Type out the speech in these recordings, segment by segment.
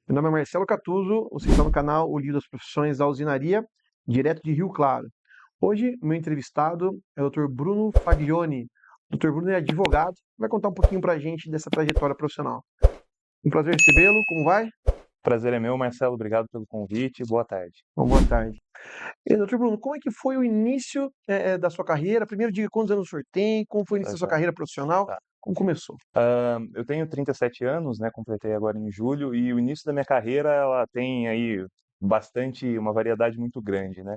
Meu nome é Marcelo Catuso, você está no canal O Livro das Profissões da Usinaria, direto de Rio Claro. Hoje, meu entrevistado é o Dr. Bruno Faglioni. O Dr. Bruno é advogado, vai contar um pouquinho para a gente dessa trajetória profissional. Um prazer recebê-lo, como vai? Prazer é meu, Marcelo. Obrigado pelo convite. Boa tarde. Bom, boa tarde. E, Dr. Bruno, como é que foi o início da sua carreira? Primeiro, diga quantos anos o senhor tem, como foi o início Tá da sua joia. carreira profissional, Tá. como começou? Eu tenho 37 anos, né? Completei agora em julho e o início da minha carreira ela tem aí uma variedade muito grande, né?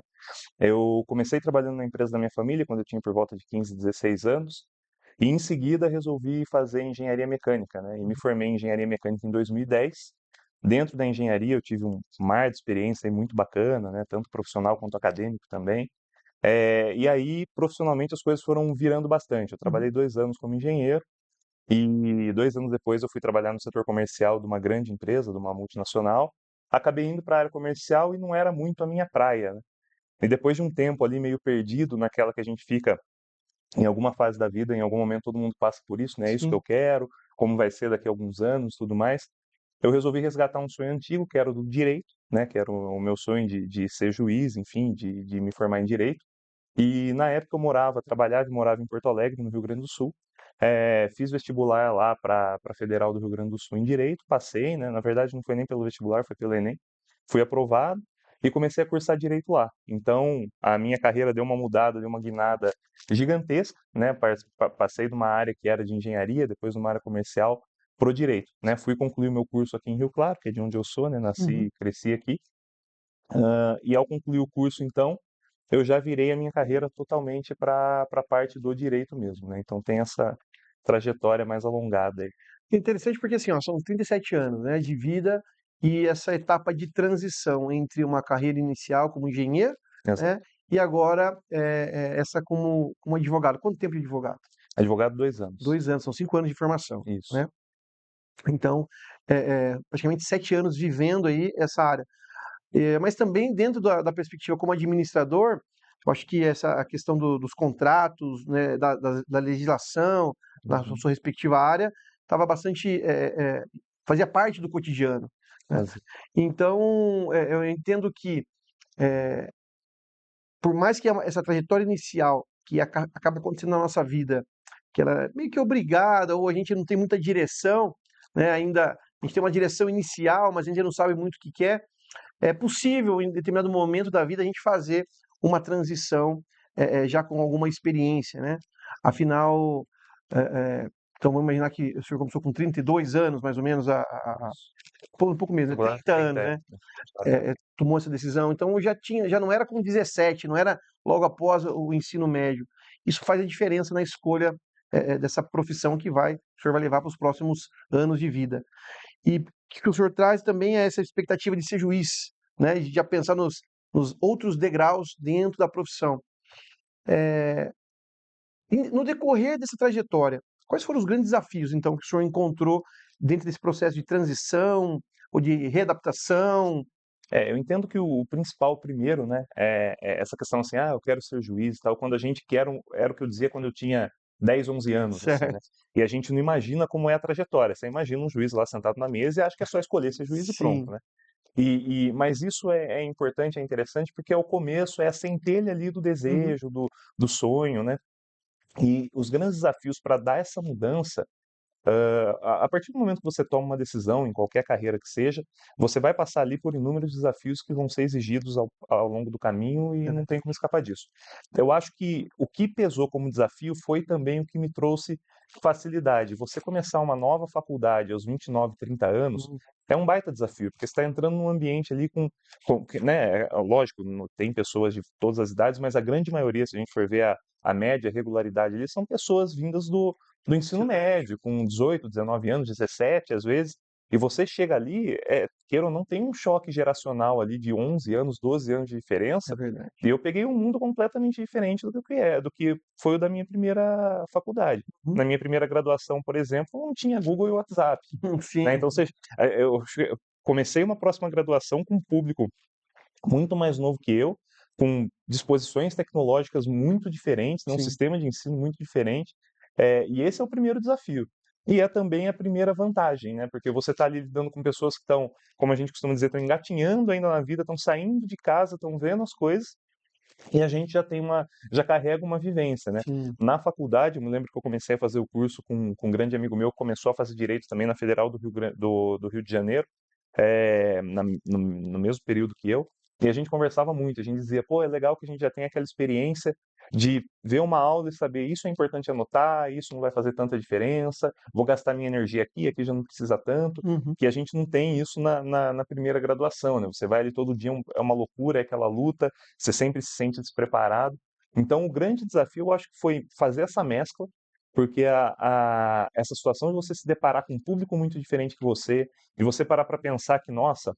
Eu comecei trabalhando na empresa da minha família quando eu tinha por volta de 15, 16 anos e em seguida resolvi fazer engenharia mecânica, né? E me formei em engenharia mecânica em 2010. Dentro da engenharia eu tive um mar de experiência aí muito bacana, né? Tanto profissional quanto acadêmico também. E aí, profissionalmente, as coisas foram virando bastante. Eu Uhum. trabalhei 2 anos como engenheiro e 2 anos depois eu fui trabalhar no setor comercial de uma grande empresa, de uma multinacional. Acabei indo para a área comercial e não era muito a minha praia, né? E depois de um tempo ali meio perdido naquela que a gente fica em alguma fase da vida, em algum momento todo mundo passa por isso, né? É isso que eu Sim. quero, como vai ser daqui a alguns anos, tudo mais. Eu resolvi resgatar um sonho antigo, que era o do direito, né? Que era o meu sonho de ser juiz, enfim, de me formar em direito. E na época eu trabalhava e morava em Porto Alegre, no Rio Grande do Sul. Fiz vestibular lá para a Federal do Rio Grande do Sul em Direito, passei, né? Na verdade não foi nem pelo vestibular, foi pelo Enem. Fui aprovado e comecei a cursar Direito lá. Então a minha carreira deu uma mudada, deu uma guinada gigantesca, né? Passei de uma área que era de engenharia, depois de uma área comercial, pro Direito, né? Fui concluir o meu curso aqui em Rio Claro, que é de onde eu sou, né? Nasci Uhum. e cresci aqui. E ao concluir o curso, então, eu já virei a minha carreira totalmente para a parte do direito mesmo, né? Então tem essa trajetória mais alongada aí. Interessante porque assim, ó, são 37 anos, né, de vida e essa etapa de transição entre uma carreira inicial como engenheiro, Exato. né, e agora essa como advogado. Quanto tempo de advogado? Advogado 2 anos. 2 anos, são 5 anos de formação, Isso. né? Então, praticamente 7 anos vivendo aí essa área. Mas também dentro da perspectiva como administrador, eu acho que a questão dos contratos, né, da legislação, na Uhum. sua respectiva área, estava bastante, fazia parte do cotidiano, né? Exato. Então, eu entendo que, eh, por mais que essa trajetória inicial que acaba acontecendo na nossa vida, que ela é meio que obrigada, ou a gente não tem muita direção, né? Ainda a gente tem uma direção inicial, mas a gente não sabe muito o que quer. É possível, em determinado momento da vida, a gente fazer uma transição já com alguma experiência, né? Afinal, eh, eh, então vamos imaginar que o senhor começou com 32 anos, mais ou menos, Isso. um pouco menos, né? Agora 30 tem anos, né? técnica, exatamente. Tomou essa decisão. Então já não era com 17, não era logo após o ensino médio. Isso faz a diferença na escolha dessa profissão o senhor vai levar para os próximos anos de vida. E o que o senhor traz também é essa expectativa de ser juiz, né? De já pensar nos outros degraus dentro da profissão. E no decorrer dessa trajetória, quais foram os grandes desafios, então, que o senhor encontrou dentro desse processo de transição ou de readaptação? Eu entendo que o principal primeiro, né, é essa questão assim, eu quero ser juiz e tal, quando a gente quer, era o que eu dizia quando eu tinha 10, 11 anos, assim, né? Certo. E a gente não imagina como é a trajetória. Você imagina um juiz lá sentado na mesa e acha que é só escolher ser juiz e pronto, Sim. né? Mas isso é importante, é interessante, porque é o começo, é a centelha ali do Uhum. desejo, do sonho, né? E os grandes desafios para dar essa mudança, a partir do momento que você toma uma decisão, em qualquer carreira que seja, você vai passar ali por inúmeros desafios que vão ser exigidos ao longo do caminho e não tem como escapar disso. Eu acho que o que pesou como desafio foi também o que me trouxe facilidade. Você começar uma nova faculdade aos 29, 30 anos Uhum. é um baita desafio, porque você está entrando num ambiente ali né, lógico, tem pessoas de todas as idades, mas a grande maioria, se a gente for ver a média, a regularidade ali, são pessoas vindas do ensino médio, com 18, 19 anos, 17 às vezes, e você chega ali, queira ou não, tem um choque geracional ali de 11 anos, 12 anos de É diferença, verdade. e eu peguei um mundo completamente diferente do que foi o da minha primeira faculdade. Uhum. Na minha primeira graduação, por exemplo, não tinha Google e WhatsApp, né? Sim, Então, eu comecei uma próxima graduação com um público muito mais novo que eu, com disposições tecnológicas muito diferentes, né, um sim. sistema de ensino muito diferente, e esse é o primeiro desafio. e é também a primeira vantagem, né? Porque você está ali lidando com pessoas que estão, como a gente costuma dizer, estão engatinhando ainda na vida, estão saindo de casa, estão vendo as coisas, e a gente já carrega uma vivência, né? Sim. Na faculdade, eu me lembro que eu comecei a fazer o curso com um grande amigo meu que começou a fazer direito também na Federal do Rio de Janeiro, no mesmo período que eu, e a gente conversava muito, a gente dizia, pô, é legal que a gente já tem aquela experiência de ver uma aula e saber isso é importante anotar, isso não vai fazer tanta diferença, vou gastar minha energia aqui, aqui já não precisa tanto, Uhum. que a gente não tem isso na primeira graduação, né? Você vai ali todo dia, é uma loucura, é aquela luta, você sempre se sente despreparado. Então, o grande desafio, eu acho que foi fazer essa mescla, porque essa situação de você se deparar com um público muito diferente que você, e você parar para pensar que, nossa,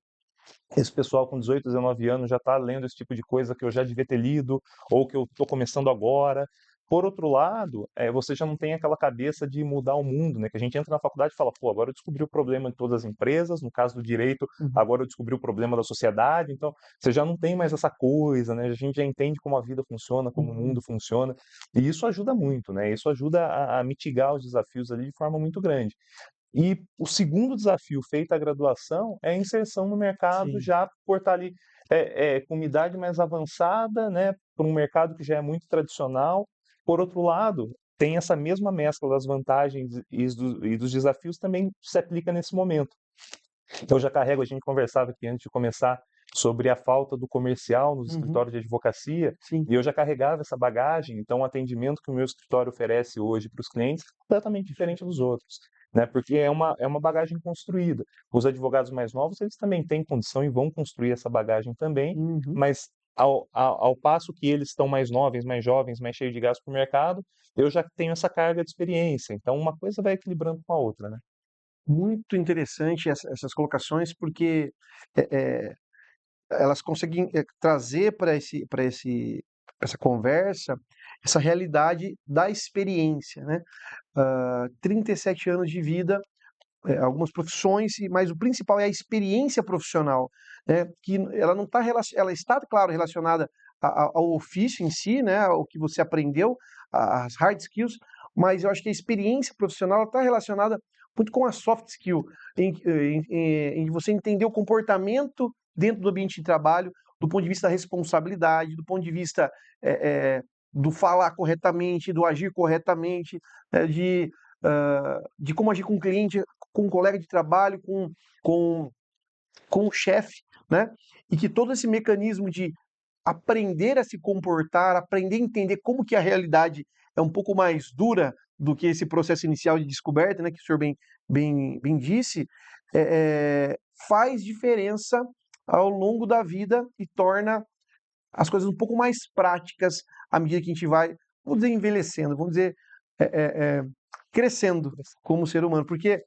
esse pessoal com 18, 19 anos já está lendo esse tipo de coisa que eu já devia ter lido, ou que eu estou começando agora. Por outro lado, você já não tem aquela cabeça de mudar o mundo, né? Que a gente entra na faculdade e fala, pô, agora eu descobri o problema de todas as empresas, no caso do direito, Uhum. agora eu descobri o problema da sociedade, então você já não tem mais essa coisa, né? A gente já entende como a vida funciona, como o Uhum. mundo funciona, e isso ajuda muito, né? Isso ajuda a mitigar os desafios ali de forma muito grande. E o segundo desafio feito à graduação é a inserção no mercado Sim. já por estar ali com uma idade mais avançada, né, para um mercado que já é muito tradicional. Por outro lado, tem essa mesma mescla das vantagens e dos desafios também se aplica nesse momento. Então, eu já carrego, a gente conversava aqui antes de começar sobre a falta do comercial nos Uhum. escritórios de advocacia, Sim. e eu já carregava essa bagagem, então o atendimento que o meu escritório oferece hoje para os clientes é completamente diferente dos outros, né? Porque é uma bagagem construída. Os advogados mais novos, eles também têm condição e vão construir essa bagagem também, Uhum. mas ao passo que eles estão mais novos, mais jovens, mais cheios de gás para o mercado, eu já tenho essa carga de experiência. Então, uma coisa vai equilibrando com a outra, né? Muito interessante essas colocações, porque é, é, elas conseguem trazer essa conversa essa realidade da experiência, né? 37 anos de vida, algumas profissões, mas o principal é a experiência profissional, né? Que ela não está ela está, claro, relacionada ao ofício em si, né? Ao que você aprendeu, as hard skills, mas eu acho que a experiência profissional está relacionada muito com a soft skill, em você entender o comportamento dentro do ambiente de trabalho, do ponto de vista da responsabilidade, do ponto de vista do falar corretamente, do agir corretamente, de como agir com o cliente, com um colega de trabalho, com, com o chefe, né? E que todo esse mecanismo de aprender a se comportar, aprender a entender como que a realidade é um pouco mais dura do que esse processo inicial de descoberta, né, que o senhor bem disse, é, é, faz diferença ao longo da vida e torna as coisas um pouco mais práticas à medida que a gente vai, vamos dizer, envelhecendo, vamos dizer, é, é, é, crescendo como ser humano, porque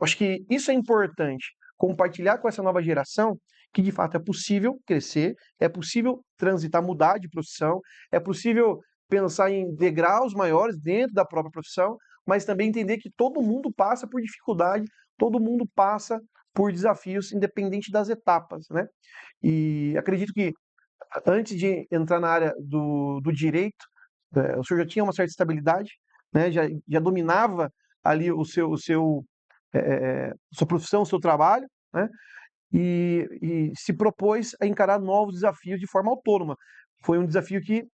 acho que isso é importante, compartilhar com essa nova geração que de fato é possível crescer, é possível transitar, mudar de profissão, é possível pensar em degraus maiores dentro da própria profissão, mas também entender que todo mundo passa por dificuldade, todo mundo passa por desafios, independente das etapas, né? E acredito que antes de entrar na área do direito, o senhor já tinha uma certa estabilidade, né? Já dominava ali sua profissão, o seu trabalho, né? E se propôs a encarar novos desafios de forma autônoma. Foi um desafio que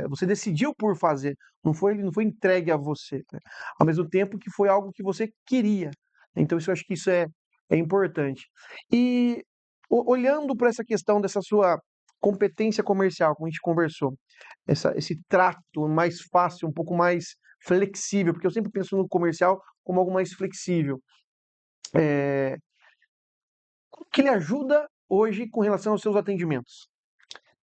você decidiu por fazer, não foi entregue a você, né? Ao mesmo tempo que foi algo que você queria. Então, isso eu acho que isso é importante. E olhando para essa questão dessa sua competência comercial, como a gente conversou, esse trato mais fácil, um pouco mais flexível, porque eu sempre penso no comercial como algo mais flexível. É, como que ele ajuda hoje com relação aos seus atendimentos?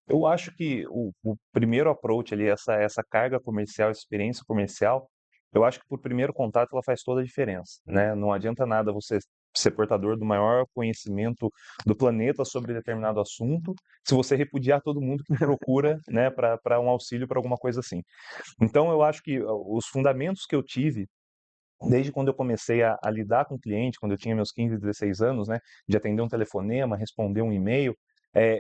Eu acho que o primeiro approach ali, essa carga comercial, essa experiência comercial, eu acho que por primeiro contato ela faz toda a diferença, né? Não adianta nada você ser portador do maior conhecimento do planeta sobre determinado assunto, se você repudiar todo mundo que procura, né, para um auxílio para alguma coisa assim. Então, eu acho que os fundamentos que eu tive desde quando eu comecei a lidar com o cliente, quando eu tinha meus 15, 16 anos, né, de atender um telefonema, responder um e-mail,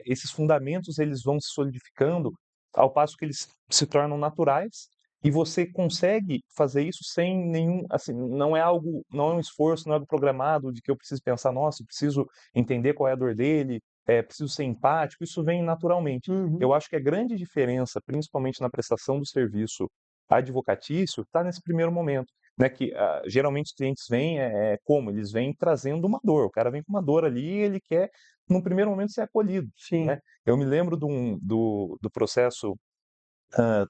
esses fundamentos eles vão se solidificando ao passo que eles se tornam naturais e você consegue fazer isso sem nenhum, assim, não é algo, não é um esforço, não é algo programado de que eu preciso pensar, nossa, eu preciso entender qual é a dor dele, preciso ser empático, isso vem naturalmente. Uhum. Eu acho que a grande diferença, principalmente na prestação do serviço advocatício, está nesse primeiro momento, né, que geralmente os clientes vêm, como? Eles vêm trazendo uma dor, o cara vem com uma dor ali e ele quer, num primeiro momento, ser acolhido, Sim. né? Eu me lembro do processo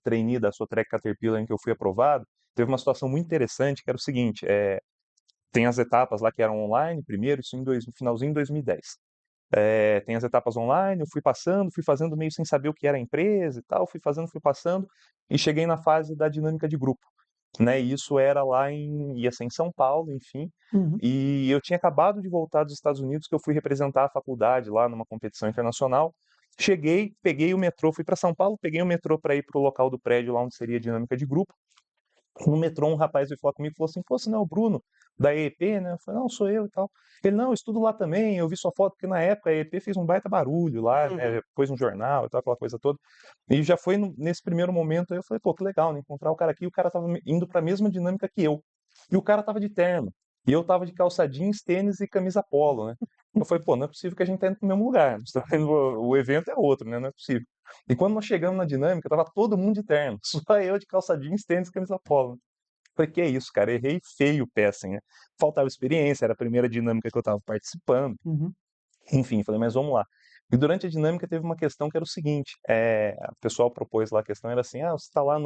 trainee da Sotrec Caterpillar em que eu fui aprovado, teve uma situação muito interessante que era o seguinte, tem as etapas lá que eram online primeiro, isso no finalzinho de 2010. Tem as etapas online, eu fui passando, fui fazendo meio sem saber o que era a empresa e tal, fui fazendo, fui passando, e cheguei na fase da dinâmica de grupo, né? E isso era lá ia ser em São Paulo, enfim, Uhum. e eu tinha acabado de voltar dos Estados Unidos, que eu fui representar a faculdade lá numa competição internacional. Cheguei, peguei o metrô, fui para São Paulo, peguei o metrô para ir para o local do prédio lá onde seria a dinâmica de grupo. No metrô, um rapaz veio falar comigo e falou assim: pô, você não é o Bruno da EEP, né? Eu falei: não, sou eu e tal. Ele: não, eu estudo lá também, eu vi sua foto, porque na época a EEP fez um baita barulho lá, Uhum. né? Pôs um jornal e tal, aquela coisa toda. E já foi nesse primeiro momento, aí eu falei: pô, que legal, né? Encontrar o cara aqui, o cara tava indo para a mesma dinâmica que eu. E o cara tava de terno. E eu tava de calça jeans, tênis e camisa polo, né? Eu falei: pô, não é possível que a gente tá indo pro mesmo lugar. O evento é outro, né? Não é possível. E quando nós chegamos na dinâmica, tava todo mundo de terno, só eu de calça jeans, tênis e camisa polo. Falei, que é isso, cara, errei feio o pé, assim, né? Faltava experiência, era a primeira dinâmica que eu estava participando. Uhum. Enfim, falei, mas vamos lá. E durante a dinâmica teve uma questão que era o seguinte, o pessoal propôs lá a questão, era assim, você está lá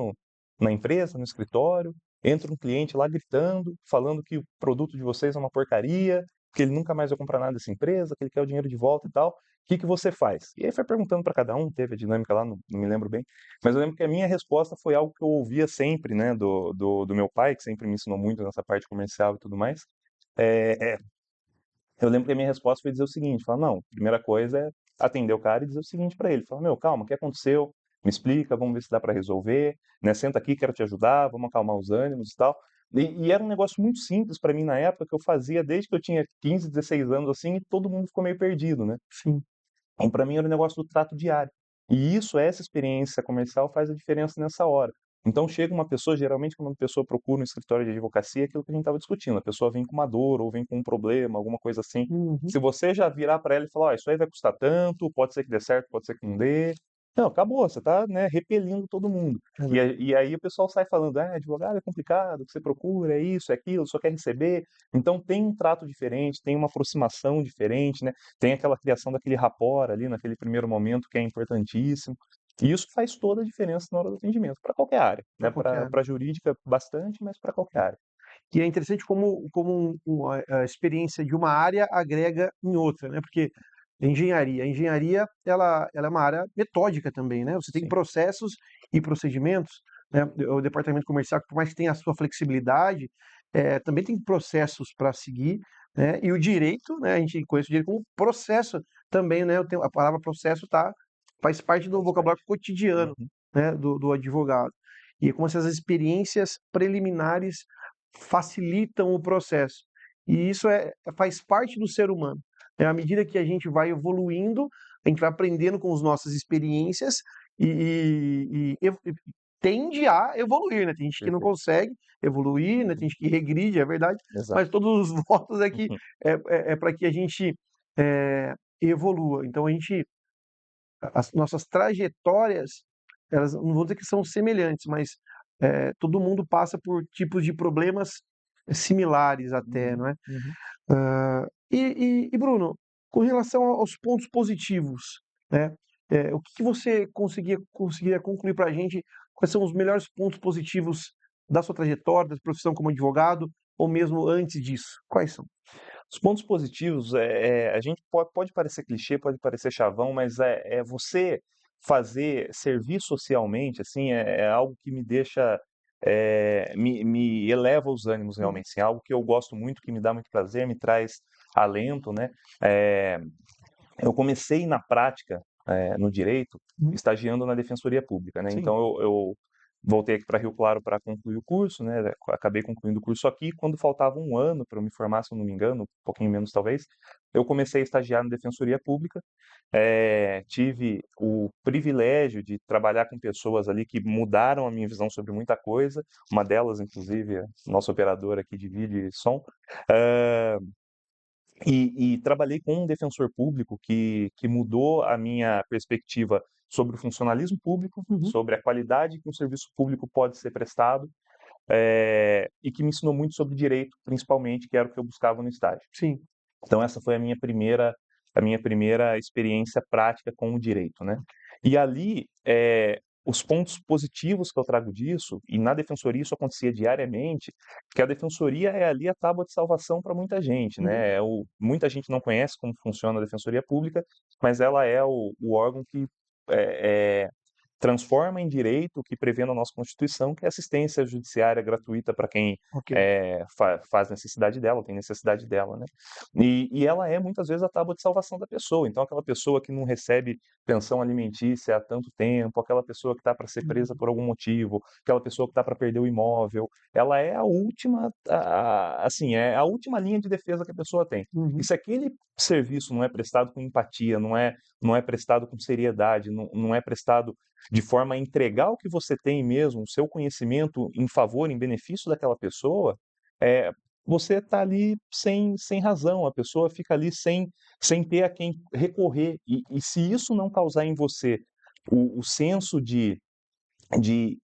na empresa, no escritório, entra um cliente lá gritando, falando que o produto de vocês é uma porcaria, que ele nunca mais vai comprar nada dessa empresa, que ele quer o dinheiro de volta e tal. O que que você faz? E aí foi perguntando para cada um, teve a dinâmica lá, não me lembro bem, mas eu lembro que a minha resposta foi algo que eu ouvia sempre, né, do meu pai, que sempre me ensinou muito nessa parte comercial e tudo mais. É, eu lembro que a minha resposta foi dizer o seguinte, falar, não, primeira coisa é atender o cara e dizer o seguinte para ele, falar, meu, calma, o que aconteceu? Me explica, vamos ver se dá para resolver, né? Senta aqui, quero te ajudar, vamos acalmar os ânimos e tal. E era um negócio muito simples para mim na época, que eu fazia desde que eu tinha 15, 16 anos, assim, e todo mundo ficou meio perdido, né? Sim. Então, para mim, era um negócio do trato diário. E isso, essa experiência comercial faz a diferença nessa hora. Então, chega uma pessoa, geralmente, quando uma pessoa procura um escritório de advocacia, é aquilo que a gente estava discutindo. A pessoa vem com uma dor, ou vem com um problema, alguma coisa assim. Uhum. Se você já virar para ela e falar, ó, isso aí vai custar tanto, pode ser que dê certo, pode ser que não dê. Não, acabou, você está, né, repelindo todo mundo. É E, verdade. e aí o pessoal sai falando, advogado é complicado, o que você procura, é isso, é aquilo, só quer receber. Então, tem um trato diferente, tem uma aproximação diferente, né? Tem aquela criação daquele rapport ali naquele primeiro momento que é importantíssimo. E isso faz toda a diferença na hora do atendimento, para qualquer área, Para né? qualquer área. Para jurídica bastante, mas para qualquer área. E é interessante como a experiência de uma área agrega em outra, né? Porque a engenharia ela é uma área metódica também, né? Você tem Sim. processos e procedimentos, né? O departamento comercial, por mais que tenha a sua flexibilidade, também tem processos para seguir, né? E o direito, né? A gente conhece o direito como processo também, né? A palavra processo faz parte do Faz vocabulário parte. cotidiano, Uhum. né? Do advogado. E é como se as experiências preliminares facilitam o processo. E isso faz parte do ser humano. À medida que a gente vai evoluindo, a gente vai aprendendo com as nossas experiências e tende a evoluir, né? Tem gente que não Perfeito. consegue evoluir, né? Tem gente que regride, é verdade, Exato. mas todos os votos aqui Uhum. é para que a gente evolua. Então as nossas trajetórias, elas não vou dizer que são semelhantes, mas todo mundo passa por tipos de problemas similares até, Uhum. não é? Uhum. E, Bruno, com relação aos pontos positivos, né? O que que você conseguia concluir para a gente? Quais são os melhores pontos positivos da sua trajetória, da sua profissão como advogado, ou mesmo antes disso? Quais são? Os pontos positivos, a gente pode parecer clichê, pode parecer chavão, mas é você fazer, servir socialmente, assim, é algo que me deixa, me eleva os ânimos Uhum, realmente, assim, é algo que eu gosto muito, que me dá muito prazer, me traz alento, né? Eh, eu comecei na prática, no direito, uhum, estagiando na Defensoria Pública, né? sim. Então voltei aqui para Rio Claro para concluir o curso, né? Acabei concluindo o curso aqui. Quando faltava um ano para eu me formar, se eu não me engano, um pouquinho menos talvez, eu comecei a estagiar na Defensoria Pública. Tive o privilégio de trabalhar com pessoas ali que mudaram a minha visão sobre muita coisa. Uma delas, inclusive, a nossa operadora aqui de vídeo e som. Eh, e trabalhei com um defensor público que mudou a minha perspectiva sobre o funcionalismo público, Uhum. sobre a qualidade que um serviço público pode ser prestado, e que me ensinou muito sobre direito, principalmente, que era o que eu buscava no estágio. Sim. Então essa foi a minha primeira experiência prática com o direito, né? E ali, os pontos positivos que eu trago disso, e na defensoria isso acontecia diariamente, que a defensoria é ali a tábua de salvação para muita gente, Uhum. né? Muita gente não conhece como funciona a defensoria pública, mas ela é o órgão que é, é, transforma em direito o que prevê na nossa Constituição, que é assistência judiciária gratuita para quem Ok. faz necessidade dela, tem necessidade dela, né? E ela é muitas vezes a tábua de salvação da pessoa. Então, aquela pessoa que não recebe pensão alimentícia há tanto tempo, aquela pessoa que está para ser presa Uhum. por algum motivo, aquela pessoa que está para perder o imóvel, ela é a última, assim, é a última linha de defesa que a pessoa tem. E Uhum. se aquele serviço não é prestado com empatia, não é prestado com seriedade, não é prestado de forma a entregar o que você tem mesmo, o seu conhecimento em favor, em benefício daquela pessoa, é, você está ali sem razão, a pessoa fica ali sem ter a quem recorrer. E se isso não causar em você o senso de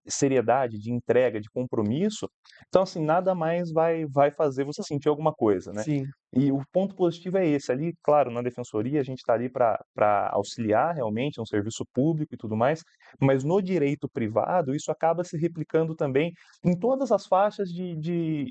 seriedade, de entrega, de compromisso, então assim, nada mais vai fazer você sentir alguma coisa, né? Sim. E o ponto positivo é esse, ali, claro, na defensoria a gente está ali para auxiliar realmente, é um serviço público e tudo mais, mas no direito privado isso acaba se replicando também em todas as faixas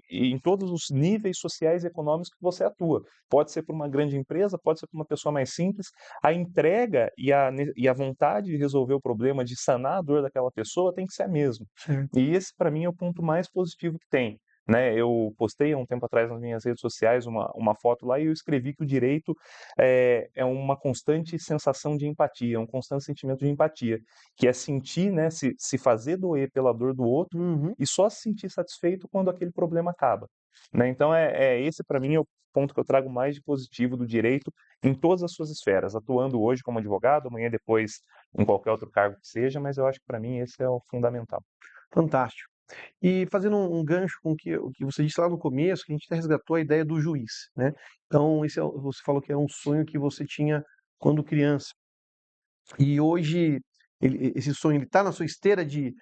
em todos os níveis sociais e econômicos que você atua. Pode ser para uma grande empresa, pode ser para uma pessoa mais simples, a entrega e a vontade de resolver o problema, de sanar a dor daquela pessoa tem que ser a mesma. Certo. E esse, para mim, é o ponto mais positivo que tem. Né, eu postei há um tempo atrás nas minhas redes sociais uma foto lá e eu escrevi que o direito é uma constante sensação de empatia, um constante sentimento de empatia, que é sentir, né, se fazer doer pela dor do outro Uhum. e só se sentir satisfeito quando aquele problema acaba. Né? Então, esse para mim é o ponto que eu trago mais de positivo do direito em todas as suas esferas, atuando hoje como advogado, amanhã depois em qualquer outro cargo que seja, mas eu acho que para mim esse é o fundamental. Fantástico. E fazendo um gancho com o que você disse lá no começo, que a gente até resgatou a ideia do juiz, né? Então, você falou que é um sonho que você tinha quando criança. E hoje, esse sonho está na sua esteira de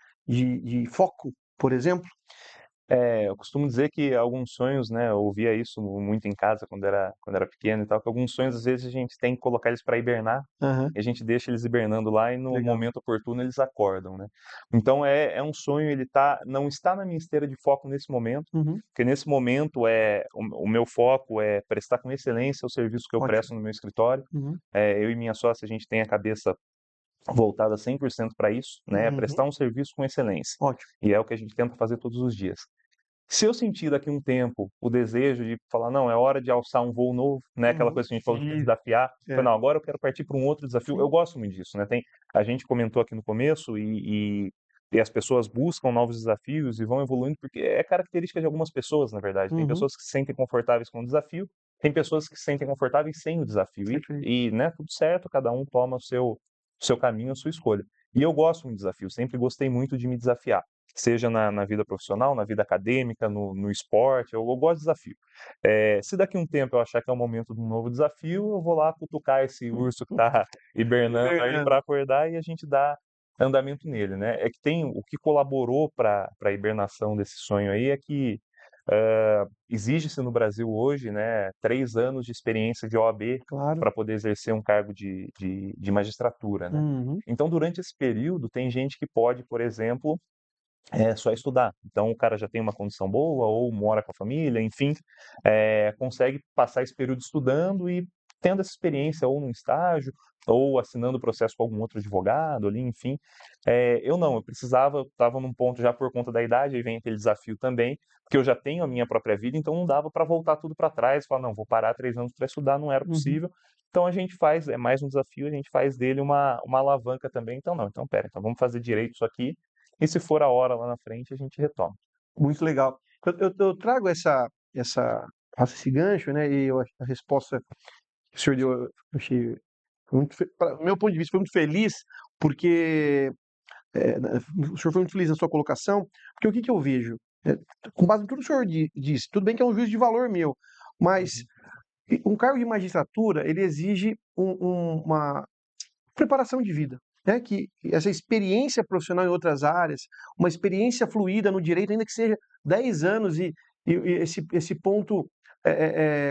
foco, por exemplo? Eu costumo dizer que alguns sonhos, né, eu ouvia isso muito em casa quando era pequeno e tal, que alguns sonhos às vezes a gente tem que colocar eles para hibernar, Aham. e a gente deixa eles hibernando lá e no Legal. momento oportuno eles acordam, né? Então é um sonho, ele não está na minha esteira de foco nesse momento, Uhum. porque nesse momento o meu foco é prestar com excelência o serviço que eu Ótimo. presto no meu escritório. Uhum. Eu e minha sócia, a gente tem a cabeça voltada 100% para isso, né? Uhum. Prestar um serviço com excelência. Ótimo. E é o que a gente tenta fazer todos os dias. Se eu sentir daqui um tempo o desejo de falar, não, é hora de alçar um voo novo, né? Aquela Uhum. coisa que a gente falou de se Isso. desafiar, É. não, agora eu quero partir para um outro desafio. Eu Sim. gosto muito disso, né? A gente comentou aqui no começo e as pessoas buscam novos desafios e vão evoluindo, porque é característica de algumas pessoas, na verdade. Tem Uhum. pessoas que se sentem confortáveis com o desafio, tem pessoas que se sentem confortáveis sem o desafio. Perfeito. Né, tudo certo, cada um toma o seu caminho, a sua escolha. E eu gosto de desafio, sempre gostei muito de me desafiar, seja na vida profissional, na vida acadêmica, no esporte, eu gosto de desafio. Se daqui a um tempo eu achar que é o momento de um novo desafio, eu vou lá cutucar esse urso que está hibernando aí Hibernando. para acordar e a gente dá andamento nele, né? É que tem o que colaborou para a hibernação desse sonho aí é que exige-se no Brasil hoje, né, 3 anos de experiência de OAB Claro. para poder exercer um cargo de magistratura, né? Uhum. Então, durante esse período, tem gente que pode, por exemplo, só estudar. Então, o cara já tem uma condição boa, ou mora com a família, enfim, consegue passar esse período estudando e tendo essa experiência ou num estágio, ou assinando o processo com algum outro advogado ali, enfim. Eu não, eu precisava, estava num ponto já por conta da idade, aí vem aquele desafio também, porque eu já tenho a minha própria vida, então não dava para voltar tudo para trás, falar, não, vou parar 3 anos para estudar, não era Uhum. possível. Então a gente faz, é mais um desafio, a gente faz dele uma alavanca também. Então não, então pera, então vamos fazer direito isso aqui, e se for a hora lá na frente, a gente retoma. Muito legal. Eu trago esse gancho, né? E a resposta que o senhor deu, eu achei do meu ponto de vista, foi muito feliz, porque o senhor foi muito feliz na sua colocação, porque o que que eu vejo? É, com base em tudo que o senhor disse, tudo bem que é um juízo de valor meu, mas Uhum. um cargo de magistratura, ele exige uma preparação de vida, né? Que essa experiência profissional em outras áreas, uma experiência fluida no direito, ainda que seja 10 anos e esse ponto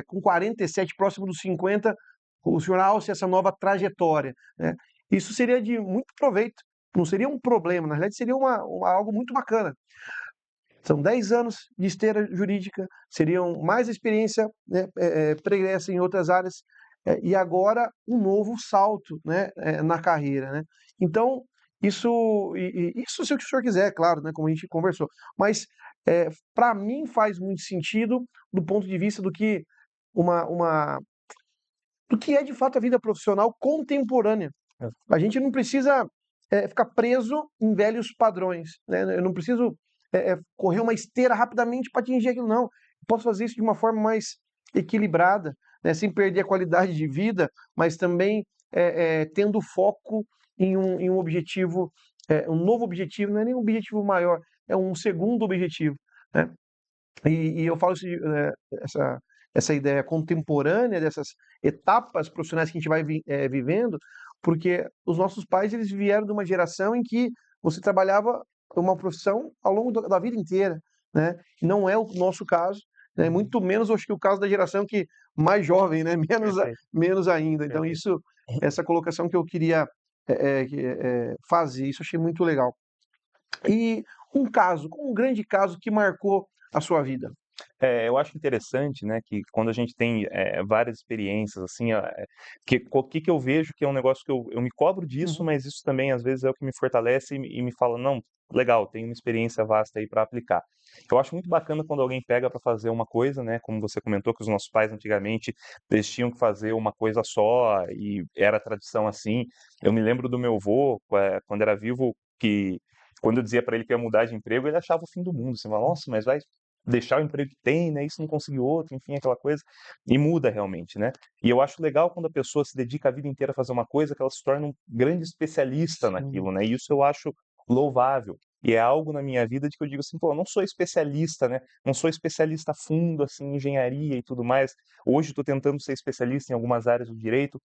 com 47, próximo dos 50, o senhor alça essa nova trajetória, né? Isso seria de muito proveito, não seria um problema, na realidade seria algo muito bacana. São 10 anos de esteira jurídica, seriam mais experiência, né, pregressa em outras áreas, e agora um novo salto, né, na carreira, né? Então, isso se o senhor quiser, claro, né, como a gente conversou. Mas, para mim faz muito sentido do ponto de vista uma do que é de fato a vida profissional contemporânea. É. A gente não precisa ficar preso em velhos padrões, né? Eu não preciso correr uma esteira rapidamente para atingir aquilo, não. Eu posso fazer isso de uma forma mais equilibrada, né? Sem perder a qualidade de vida, mas também tendo foco em um objetivo, um novo objetivo, não é nem um objetivo maior, é um segundo objetivo, né? E eu falo isso, essa, essa ideia contemporânea dessas etapas profissionais que a gente vai vivendo, porque os nossos pais eles vieram de uma geração em que você trabalhava uma profissão ao longo da vida inteira, né? E não é o nosso caso, né? Uhum. Muito menos acho que o caso da geração que mais jovem, né? Perfeito, Menos ainda. Então perfeito. isso, essa colocação que eu queria fazer, isso eu achei muito legal. E um grande caso que marcou a sua vida. Eu acho interessante, né, que quando a gente tem várias experiências, assim, o que que eu vejo que é um negócio que eu me cobro disso, Uhum. mas isso também às vezes é o que me fortalece e me fala, não, legal, tem uma experiência vasta aí para aplicar. Eu acho muito bacana quando alguém pega para fazer uma coisa, né, como você comentou que os nossos pais antigamente eles tinham que fazer uma coisa só e era tradição assim. Eu me lembro do meu avô, quando era vivo, que quando eu dizia para ele que ia mudar de emprego, ele achava o fim do mundo. Você fala, nossa, mas vai deixar o emprego que tem, né? Isso não conseguir outro, enfim, aquela coisa. E muda realmente, né? E eu acho legal quando a pessoa se dedica a vida inteira a fazer uma coisa, que ela se torna um grande especialista Sim. naquilo, né? E isso eu acho louvável. E é algo na minha vida de que eu digo assim, pô, eu não sou especialista, né? Não sou especialista a fundo, assim, em engenharia e tudo mais. Hoje estou tentando ser especialista em algumas áreas do direito,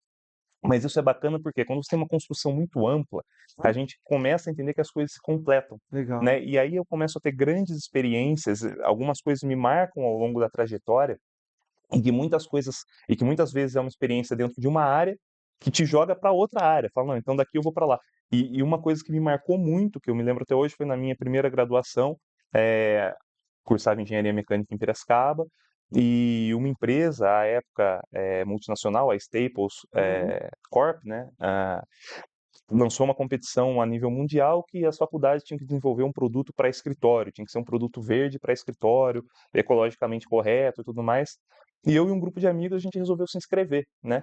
mas isso é bacana porque quando você tem uma construção muito ampla, a gente começa a entender que as coisas se completam, Legal. né? E aí eu começo a ter grandes experiências, algumas coisas me marcam ao longo da trajetória, e que muitas vezes é uma experiência dentro de uma área que te joga para outra área. Fala, não, então daqui eu vou para lá. E uma coisa que me marcou muito, que eu me lembro até hoje, foi na minha primeira graduação, eh, cursava engenharia mecânica em Piracicaba, e uma empresa, à época, multinacional, a Staples Uhum. Corp, né, lançou uma competição a nível mundial que as faculdades tinham que desenvolver um produto para escritório, tinha que ser um produto verde para escritório, ecologicamente correto e tudo mais. E eu e um grupo de amigos, a gente resolveu se inscrever, né?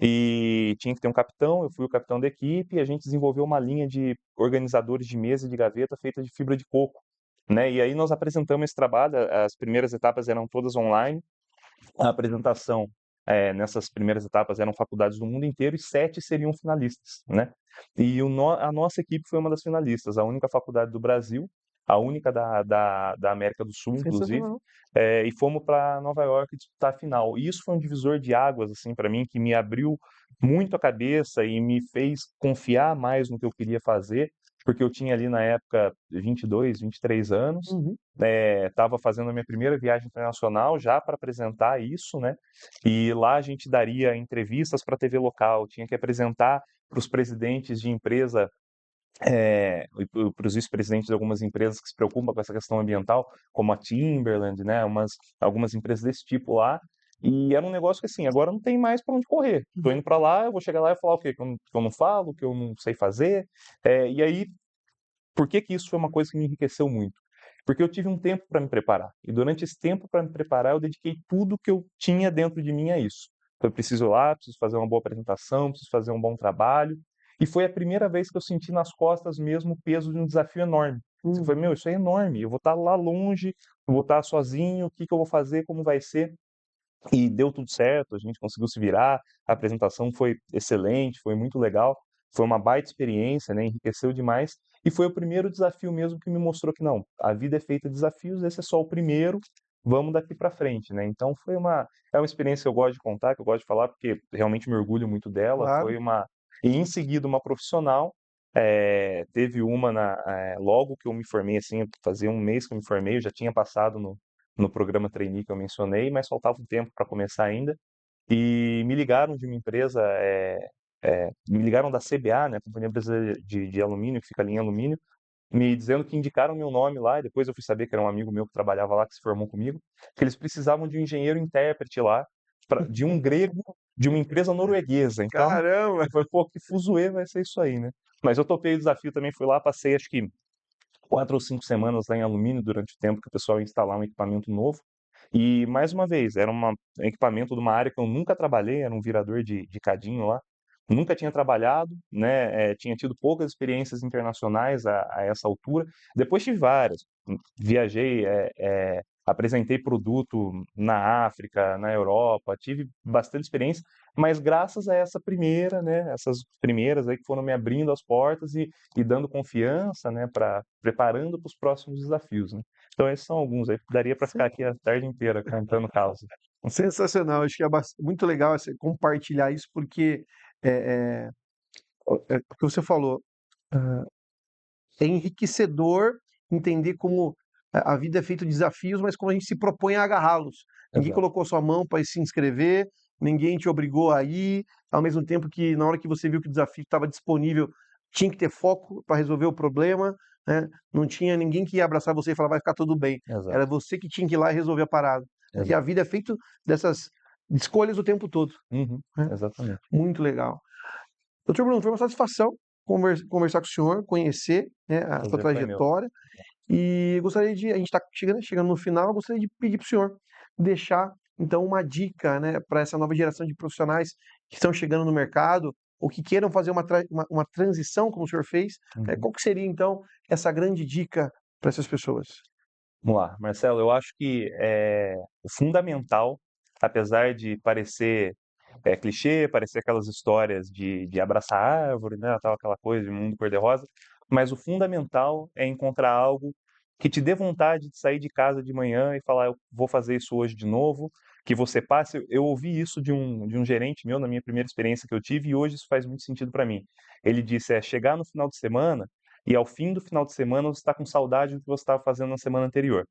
E tinha que ter um capitão, eu fui o capitão da equipe, e a gente desenvolveu uma linha de organizadores de mesa e de gaveta feita de fibra de coco, né? E aí nós apresentamos esse trabalho, as primeiras etapas eram todas online, a apresentação nessas primeiras etapas eram faculdades do mundo inteiro e 7 seriam finalistas, né? E a nossa equipe foi uma das finalistas, a única faculdade do Brasil, a única da América do Sul, inclusive, Sensacional. e fomos para Nova York disputar a final. E isso foi um divisor de águas, assim, para mim, que me abriu muito a cabeça e me fez confiar mais no que eu queria fazer, porque eu tinha ali na época 22, 23 anos, Uhum. estava fazendo a minha primeira viagem internacional já para apresentar isso, né? E lá a gente daria entrevistas para a TV local, tinha que apresentar para os presidentes de empresa, e para os vice-presidentes de algumas empresas que se preocupam com essa questão ambiental, como a Timberland, né? Algumas empresas desse tipo lá. E era um negócio que assim, agora não tem mais para onde correr. Estou Uhum. indo para lá, eu vou chegar lá e falar o quê? Que eu não falo, que eu não sei fazer. E aí por que que isso foi uma coisa que me enriqueceu muito? Porque eu tive um tempo para me preparar. E durante esse tempo para me preparar, eu dediquei tudo que eu tinha dentro de mim a isso. Então, eu preciso ir lá, preciso fazer uma boa apresentação, preciso fazer um bom trabalho. E foi a primeira vez que eu senti nas costas mesmo o peso de um desafio enorme. Você foi, meu, isso é enorme, eu vou estar lá longe, eu vou estar sozinho, o que que eu vou fazer, como vai ser? E deu tudo certo, a gente conseguiu se virar, a apresentação foi excelente, foi muito legal, foi uma baita experiência, né, enriqueceu demais, e foi o primeiro desafio mesmo que me mostrou que não, a vida é feita de desafios, esse é só o primeiro, vamos daqui para frente, né? Então é uma experiência que eu gosto de contar, que eu gosto de falar, porque realmente me orgulho muito dela, Claro. foi uma, e em seguida uma profissional, teve uma logo que eu me formei, assim, fazia um mês que eu me formei, eu já tinha passado no programa trainee que eu mencionei, mas faltava um tempo para começar ainda. E me ligaram de uma empresa, me ligaram da CBA, né, Companhia Brasileira de Alumínio, que fica ali em alumínio, me dizendo que indicaram meu nome lá, e depois eu fui saber que era um amigo meu que trabalhava lá, que se formou comigo, que eles precisavam de um engenheiro intérprete lá, de um grego, de uma empresa norueguesa. Então, Caramba! eu falei, pô, que fuzuê vai ser isso aí, né? Mas eu topei o desafio também, fui lá, passei acho que 4 ou 5 semanas lá em alumínio durante o tempo que o pessoal ia instalar um equipamento novo. E, mais uma vez, era um equipamento de uma área que eu nunca trabalhei, era um virador de cadinho lá. Nunca tinha trabalhado, né? Tinha tido poucas experiências internacionais a essa altura. Depois tive várias. Viajei, apresentei produto na África, na Europa, tive bastante experiência, mas graças a essa primeira, né? Essas primeiras aí que foram me abrindo as portas e dando confiança, né, preparando para os próximos desafios, né? Então esses são alguns aí, daria para ficar aqui a tarde inteira contando causa. Sensacional, acho que é muito legal você compartilhar isso, porque é, o que você falou, ah, é enriquecedor entender como a vida é feita de desafios, mas como a gente se propõe a agarrá-los. Ninguém Exato, colocou sua mão para se inscrever, ninguém te obrigou a ir, ao mesmo tempo que na hora que você viu que o desafio estava disponível, tinha que ter foco para resolver o problema, né? Não tinha ninguém que ia abraçar você e falar vai ficar tudo bem. Era exato, você que tinha que ir lá e resolver a parada. E a exato. vida é feita dessas escolhas o tempo todo, Uhum, né? exatamente. Muito legal. Doutor Bruno, foi uma satisfação conversar com o senhor, conhecer, né, a sua Prazer foi meu. trajetória. E gostaria de, a gente está chegando no final, eu gostaria de pedir para o senhor deixar, então, uma dica, né, para essa nova geração de profissionais que estão chegando no mercado ou que queiram fazer uma transição, como o senhor fez. Uhum. Qual que seria, então, essa grande dica para essas pessoas? Vamos lá, Marcelo, eu acho que o fundamental, apesar de parecer clichê, parecer aquelas histórias de abraçar a árvore, né, tal, aquela coisa de mundo cor-de-rosa, mas o fundamental é encontrar algo que te dê vontade de sair de casa de manhã e falar, eu vou fazer isso hoje de novo, que você passe. Eu ouvi isso de um gerente meu na minha primeira experiência que eu tive e hoje isso faz muito sentido para mim. Ele disse, chegar no final de semana e ao fim do final de semana você está com saudade do que você estava fazendo na semana anterior.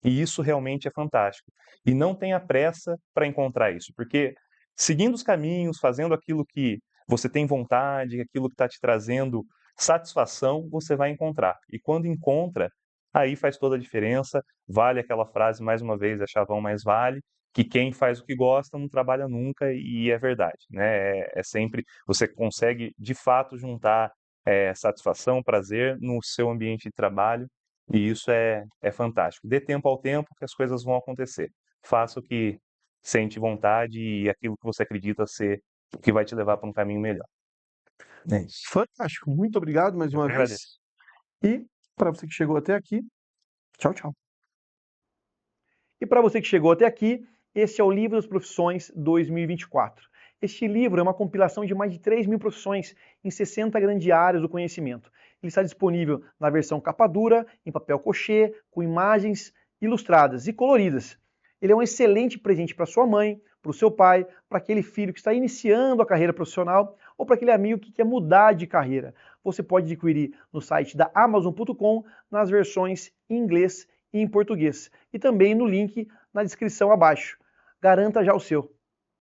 E isso realmente é fantástico. E não tenha pressa para encontrar isso, porque seguindo os caminhos, fazendo aquilo que você tem vontade, aquilo que está te trazendo satisfação, você vai encontrar. E quando encontra, aí faz toda a diferença. Vale aquela frase, mais uma vez, é chavão, mas vale, que quem faz o que gosta não trabalha nunca, e é verdade, né? É sempre, você consegue de fato juntar satisfação, prazer no seu ambiente de trabalho, e isso é fantástico. Dê tempo ao tempo que as coisas vão acontecer. Faça o que sente vontade e aquilo que você acredita ser o que vai te levar para um caminho melhor. É isso. Fantástico, muito obrigado mais Eu uma que vez. agradeço. E para você que chegou até aqui, tchau, tchau. E para você que chegou até aqui, este é o Livro das Profissões 2024. Este livro é uma compilação de mais de 3.000 profissões em 60 grandes áreas do conhecimento. Ele está disponível na versão capa dura, em papel cochê, com imagens ilustradas e coloridas. Ele é um excelente presente para sua mãe, para o seu pai, para aquele filho que está iniciando a carreira profissional ou para aquele amigo que quer mudar de carreira. Você pode adquirir no site da Amazon.com nas versões em inglês e em português. E também no link na descrição abaixo. Garanta já o seu.